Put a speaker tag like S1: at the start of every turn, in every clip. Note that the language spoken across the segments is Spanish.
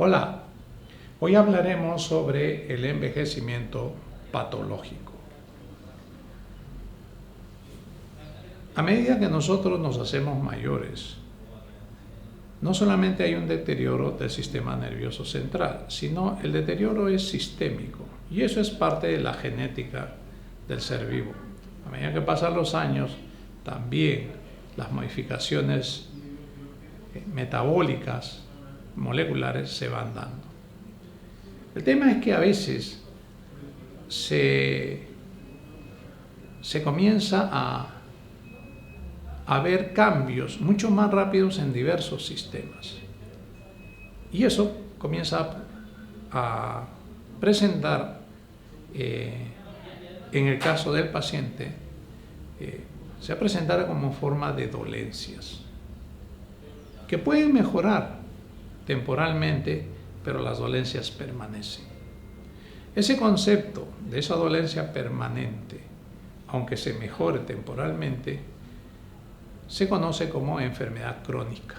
S1: Hola, hoy hablaremos sobre el envejecimiento patológico. A medida que nosotros nos hacemos mayores, no solamente hay un deterioro del sistema nervioso central, sino el deterioro es sistémico y eso es parte de la genética del ser vivo. A medida que pasan los años, también las modificaciones metabólicas, moleculares se van dando. El tema es que a veces se comienza a ver cambios mucho más rápidos en diversos sistemas. Y eso comienza a presentar, en el caso del paciente, se va a presentar como forma de dolencias, que pueden mejorar temporalmente, pero las dolencias permanecen. Ese concepto de esa dolencia permanente, aunque se mejore temporalmente, se conoce como enfermedad crónica.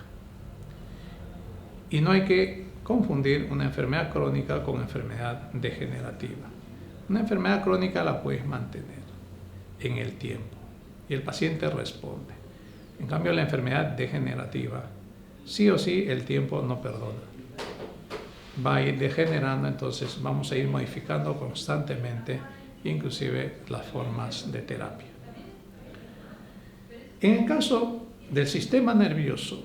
S1: Y no hay que confundir una enfermedad crónica con enfermedad degenerativa. Una enfermedad crónica la puedes mantener en el tiempo y el paciente responde. En cambio, la enfermedad degenerativa, sí o sí, el tiempo no perdona. Va a ir degenerando, entonces vamos a ir modificando constantemente, inclusive las formas de terapia. En el caso del sistema nervioso,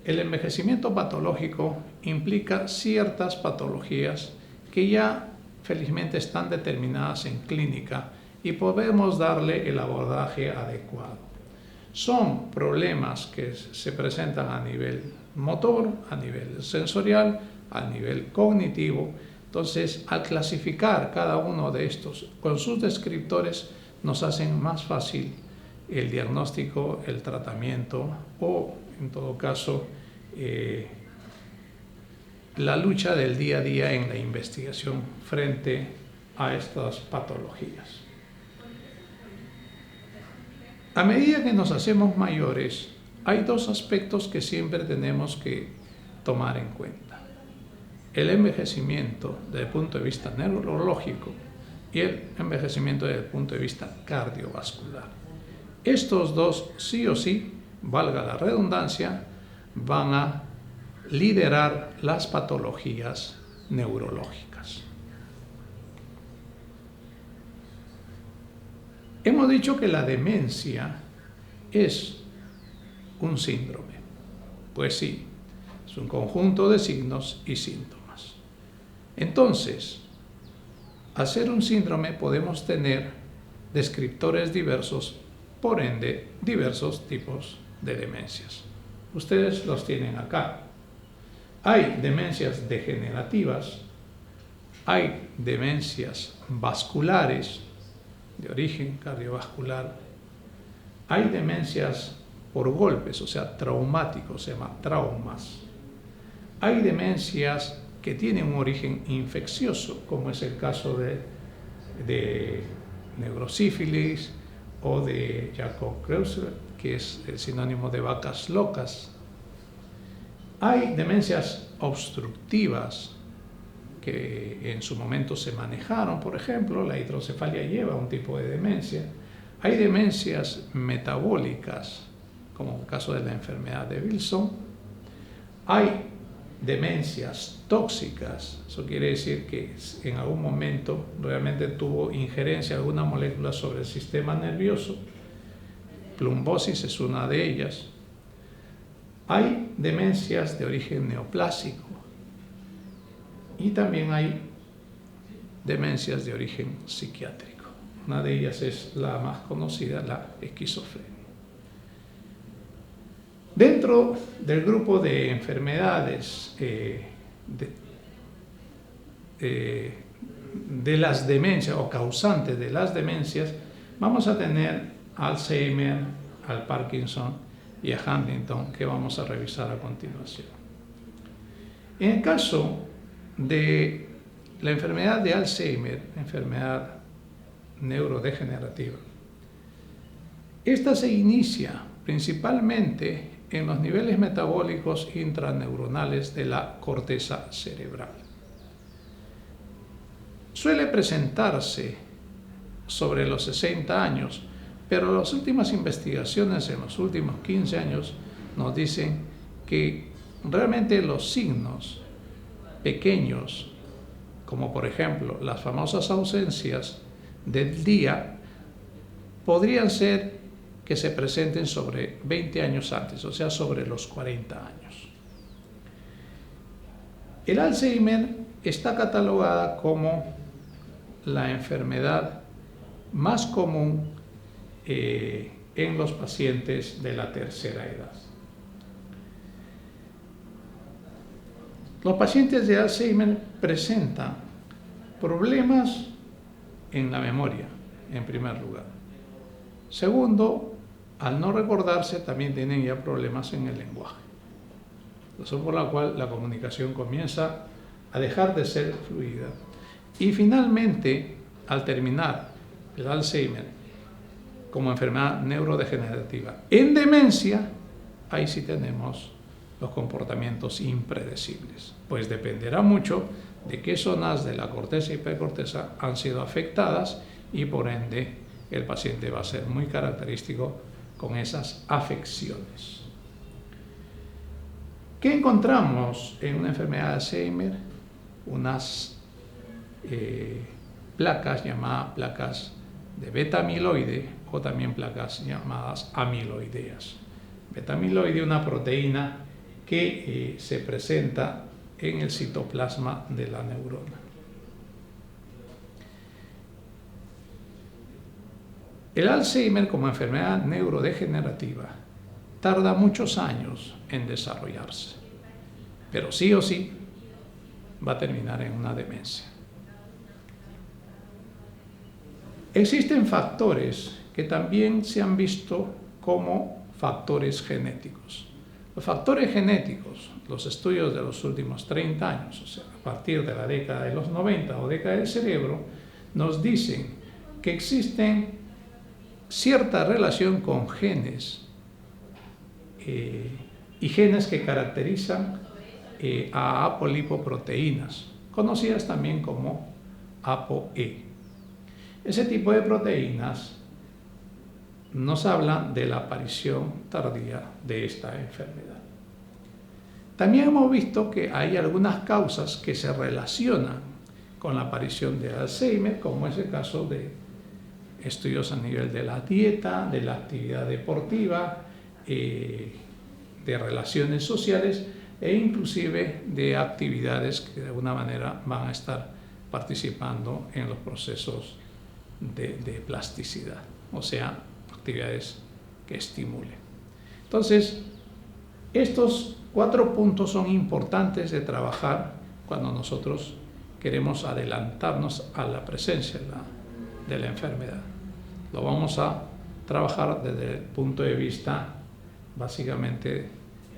S1: el envejecimiento patológico implica ciertas patologías que ya felizmente están determinadas en clínica y podemos darle el abordaje adecuado. Son problemas que se presentan a nivel motor, a nivel sensorial, a nivel cognitivo. Entonces, al clasificar cada uno de estos con sus descriptores, nos hacen más fácil el diagnóstico, el tratamiento o, en todo caso, la lucha del día a día en la investigación frente a estas patologías. A medida que nos hacemos mayores, hay dos aspectos que siempre tenemos que tomar en cuenta: el envejecimiento desde el punto de vista neurológico y el envejecimiento desde el punto de vista cardiovascular. Estos dos, sí o sí, valga la redundancia, van a liderar las patologías neurológicas. Hemos dicho que la demencia es un síndrome. Pues sí, es un conjunto de signos y síntomas. Entonces, al ser un síndrome podemos tener descriptores diversos, por ende, diversos tipos de demencias. Ustedes los tienen acá. Hay demencias degenerativas, hay demencias vasculares, de origen cardiovascular, hay demencias por golpes, o sea, traumáticos, se llama traumas. Hay demencias que tienen un origen infeccioso, como es el caso de neurosífilis o de Jacob-Kreuzer, que es el sinónimo de vacas locas. Hay demencias obstructivas que en su momento se manejaron, por ejemplo, la hidrocefalia lleva un tipo de demencia. Hay demencias metabólicas, como el caso de la enfermedad de Wilson. Hay demencias tóxicas, eso quiere decir que en algún momento realmente tuvo injerencia de alguna molécula sobre el sistema nervioso. Plumbosis es una de ellas. Hay demencias de origen neoplásico y también hay demencias de origen psiquiátrico. Una de ellas es la más conocida, la esquizofrenia. Dentro del grupo de enfermedades de las demencias o causantes de las demencias, vamos a tener Alzheimer, al Parkinson y a Huntington, que vamos a revisar a continuación. En el caso de la enfermedad de Alzheimer, enfermedad neurodegenerativa, esta se inicia principalmente en los niveles metabólicos intraneuronales de la corteza cerebral. Suele presentarse sobre los 60 años, pero las últimas investigaciones en los últimos 15 años nos dicen que realmente los signos pequeños, como por ejemplo las famosas ausencias del día, podrían ser que se presenten sobre 20 años antes, o sea, sobre los 40 años. El Alzheimer está catalogada como la enfermedad más común en los pacientes de la tercera edad. Los pacientes de Alzheimer presentan problemas en la memoria, en primer lugar. Segundo, al no recordarse, también tienen ya problemas en el lenguaje. Razón por la cual la comunicación comienza a dejar de ser fluida. Y finalmente, al terminar el Alzheimer como enfermedad neurodegenerativa en demencia, ahí sí tenemos los comportamientos impredecibles, pues dependerá mucho de qué zonas de la corteza y hipercorteza han sido afectadas y por ende el paciente va a ser muy característico con esas afecciones. ¿Qué encontramos en una enfermedad de Alzheimer? Unas placas llamadas placas de beta-amiloide o también placas llamadas amiloideas. Beta-amiloide, una proteína que se presenta en el citoplasma de la neurona. El Alzheimer como enfermedad neurodegenerativa tarda muchos años en desarrollarse, pero sí o sí va a terminar en una demencia. Existen factores que también se han visto como factores genéticos. Los factores genéticos, los estudios de los últimos 30 años, o sea, a partir de la década de los 90 o década del cerebro, nos dicen que existen cierta relación con genes y genes que caracterizan a apolipoproteínas, conocidas también como ApoE. Ese tipo de proteínas nos hablan de la aparición tardía de esta enfermedad. También hemos visto que hay algunas causas que se relacionan con la aparición de Alzheimer, como es el caso de estudios a nivel de la dieta, de la actividad deportiva, de relaciones sociales e inclusive de actividades que de alguna manera van a estar participando en los procesos de plasticidad, o sea, actividades que estimulen. Entonces, estos 4 puntos son importantes de trabajar cuando nosotros queremos adelantarnos a la presencia de la enfermedad. Lo vamos a trabajar desde el punto de vista básicamente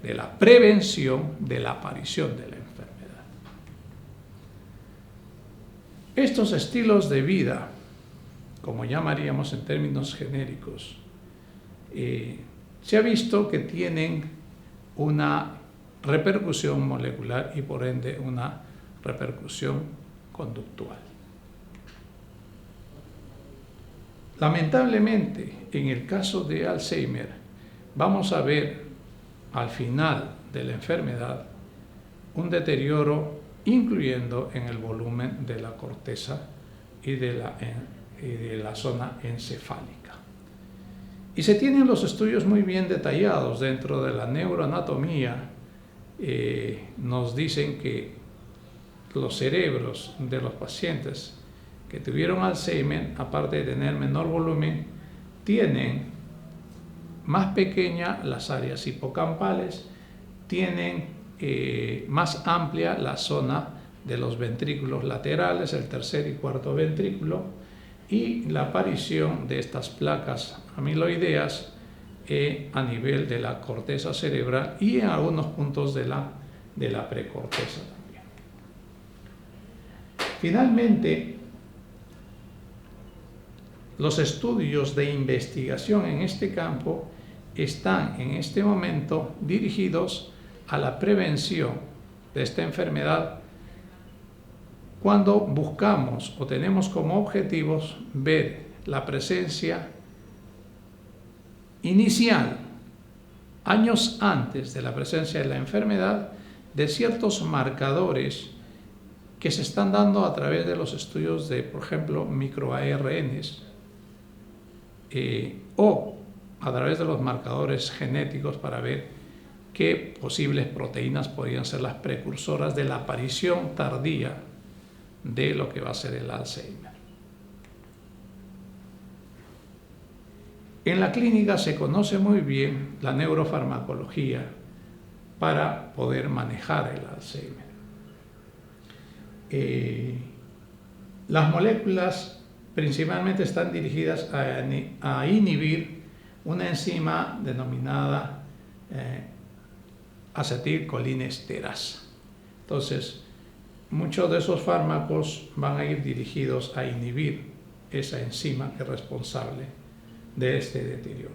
S1: de la prevención de la aparición de la enfermedad. Estos estilos de vida, como llamaríamos en términos genéricos, se ha visto que tienen una repercusión molecular y por ende una repercusión conductual. Lamentablemente, en el caso de Alzheimer, vamos a ver al final de la enfermedad un deterioro incluyendo en el volumen de la corteza y de la zona encefálica. Y se tienen los estudios muy bien detallados dentro de la neuroanatomía. Nos dicen que los cerebros de los pacientes que tuvieron Alzheimer, aparte de tener menor volumen, tienen más pequeñas las áreas hipocampales, tienen más amplia la zona de los ventrículos laterales, el tercer y cuarto ventrículo, y la aparición de estas placas amiloideas a nivel de la corteza cerebral y en algunos puntos de la precorteza también. Finalmente, los estudios de investigación en este campo están en este momento dirigidos a la prevención de esta enfermedad cuando buscamos o tenemos como objetivos ver la presencia inicial, años antes de la presencia de la enfermedad, de ciertos marcadores que se están dando a través de los estudios de, por ejemplo, microARNs o a través de los marcadores genéticos para ver qué posibles proteínas podrían ser las precursoras de la aparición tardía de lo que va a ser el Alzheimer. En la clínica se conoce muy bien la neurofarmacología para poder manejar el Alzheimer. Las moléculas principalmente están dirigidas a inhibir una enzima denominada acetilcolinesterasa. Entonces, muchos de esos fármacos van a ir dirigidos a inhibir esa enzima que es responsable de este deterioro.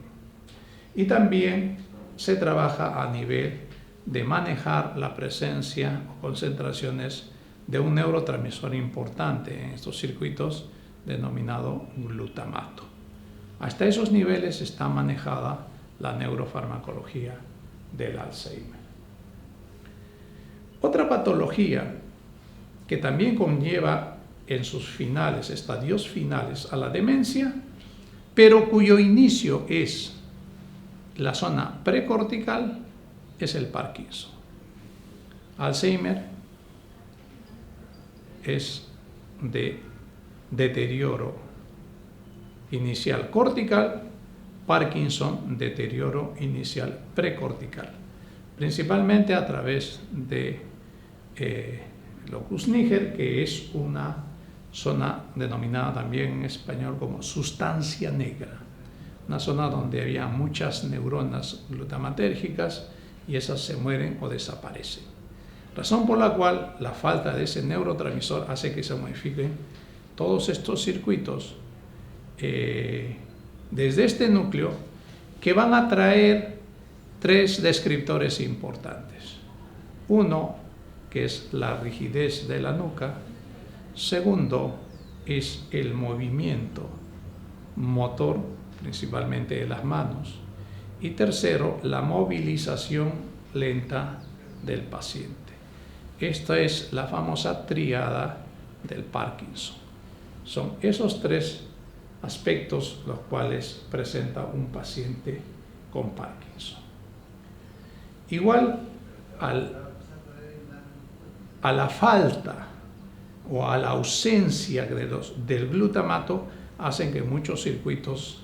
S1: Y también se trabaja a nivel de manejar la presencia o concentraciones de un neurotransmisor importante en estos circuitos denominado glutamato. Hasta esos niveles está manejada la neurofarmacología del Alzheimer. Otra patología que también conlleva en sus finales, estadios finales, a la demencia, pero cuyo inicio es la zona precortical, es el Parkinson. Alzheimer es de deterioro inicial cortical, Parkinson deterioro inicial precortical, principalmente a través de locus niger, que es una zona denominada también en español como sustancia negra, una zona donde había muchas neuronas glutamatérgicas y esas se mueren o desaparecen. Razón por la cual la falta de ese neurotransmisor hace que se modifiquen todos estos circuitos desde este núcleo, que van a traer tres descriptores importantes. Uno, que es la rigidez de la nuca. Segundo, es el movimiento motor, principalmente de las manos. Y tercero, la movilización lenta del paciente. Esta es la famosa tríada del Parkinson. Son esos tres aspectos los cuales presenta un paciente con Parkinson. Igual a la falta o a la ausencia del glutamato hacen que muchos circuitos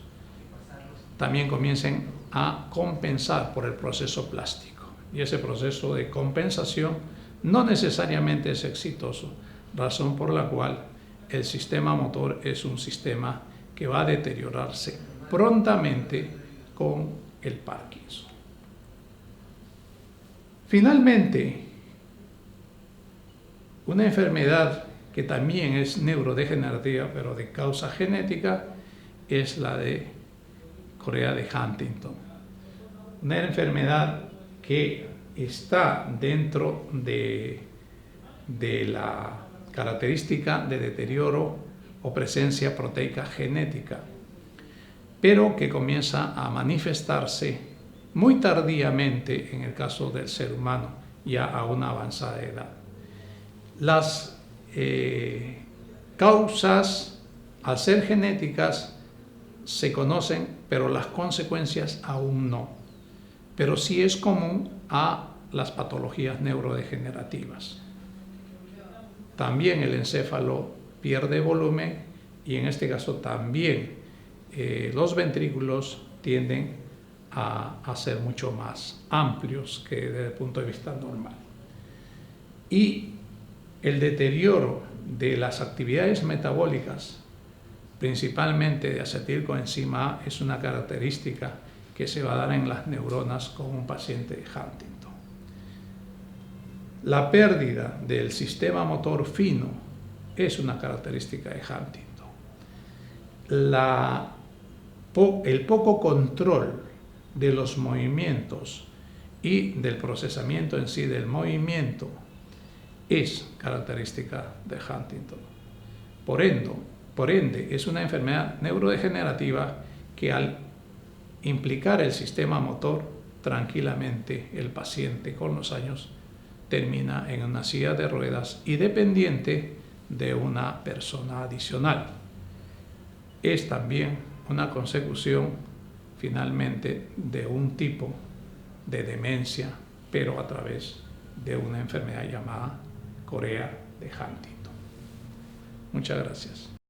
S1: también comiencen a compensar por el proceso plástico. Y ese proceso de compensación no necesariamente es exitoso, razón por la cual el sistema motor es un sistema que va a deteriorarse prontamente con el Parkinson. Finalmente, una enfermedad que también es neurodegenerativa, pero de causa genética, es la de Corea de Huntington. Una enfermedad que está dentro de la característica de deterioro o presencia proteica genética, pero que comienza a manifestarse muy tardíamente en el caso del ser humano, ya a una avanzada edad. Las causas, al ser genéticas, se conocen, pero las consecuencias aún no. Pero sí es común a las patologías neurodegenerativas. También el encéfalo pierde volumen y en este caso también los ventrículos tienden a ser mucho más amplios que desde el punto de vista normal. Y el deterioro de las actividades metabólicas, principalmente de acetilcoenzima A, es una característica que se va a dar en las neuronas con un paciente de Huntington. La pérdida del sistema motor fino es una característica de Huntington. El poco control de los movimientos y del procesamiento en sí del movimiento es característica de Huntington. Por ende, es una enfermedad neurodegenerativa que al implicar el sistema motor, tranquilamente el paciente con los años termina en una silla de ruedas y dependiente de una persona adicional. Es también una consecución finalmente de un tipo de demencia, pero a través de una enfermedad llamada Corea de Huntington. Muchas gracias.